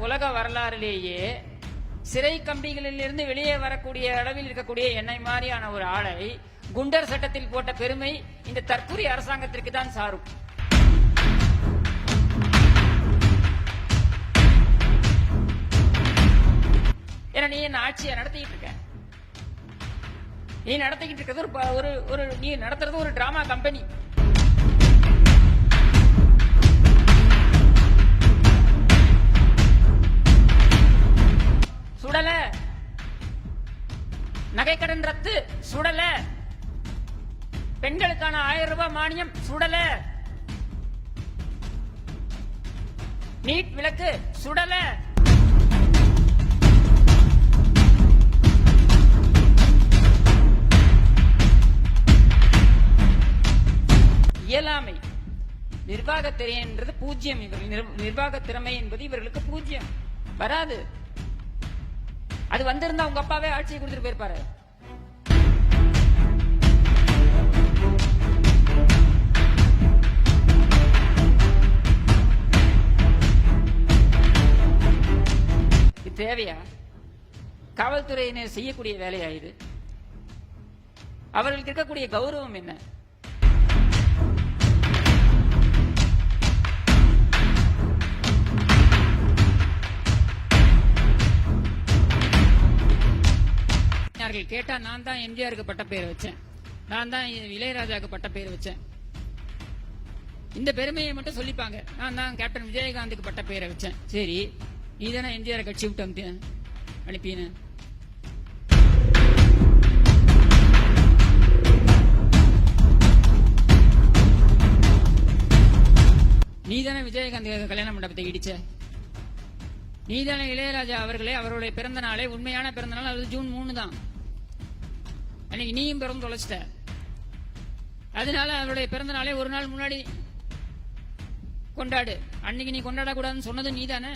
உலக வரலாறிலேயே சிறை கம்பிகளிலிருந்து வெளியே வரக்கூடிய அளவில் இருக்கக்கூடிய என்னை மாதிரியான ஒரு ஆளை குண்டர் சட்டத்தில் போட்ட பெருமை இந்த தற்கூரி அரசாங்கத்திற்கு தான் சாரும். ஏன்னா நீ என்ன ஆட்சியை நடத்திக்கிட்டு இருக்க, நீ நடத்திக்கிட்டு இருக்கிறது நீ நடத்துறது ஒரு டிராமா கம்பெனி. சுடல, நகைக்கடன் ரத்து சுடல, பெண்களுக்கான 1000 ரூபாய் மானியம் சுடல, நீட் விலக்கு சுடல, இயலாமை, நிர்வாக திறமைன்றது பூஜ்யம். நிர்வாக திறமை என்பது இவர்களுக்கு பூஜ்யம், வராது. அது வந்திருந்தா உங்க அப்பாவே ஆட்சியை கொடுத்துட்டு போயிருப்பாரு. இது தேவையா? காவல்துறையினர் செய்யக்கூடிய வேலையா இது? அவர்களுக்கு இருக்கக்கூடிய கௌரவம் என்ன? கேட்டா நான் தான் எம்ஜிஆருக்கு பட்ட பேரை வச்சேன், நான் தான் இளையராஜாவுக்கு பட்ட பேர் வச்சேன். இந்த பெருமையை மட்டும் சொல்லிப்பாங்க. நான் தான் கேப்டன் விஜயகாந்துக்கு பட்ட பேரை வச்சேன். சரி, நீ தானே எம்ஜிஆர் கட்சி விட்டு அனுப்பின. நீ தானே விஜயகாந்த் கல்யாண மண்டபத்தை இடிச்ச. நீ தானே இளையராஜா அவர்களே அவருடைய பிறந்த நாளே உண்மையான பிறந்த நாள் அது ஜூன் 3 தான். அன்னைக்கு நீயும் பிறந்து தொலைச்சிட்ட. அதனால அவருடைய பிறந்த நாளே ஒரு நாள் முன்னாடி கொண்டாடு. அன்னைக்கு நீ கொண்டாடக்கூடாதுன்னு சொன்னது நீ தானே.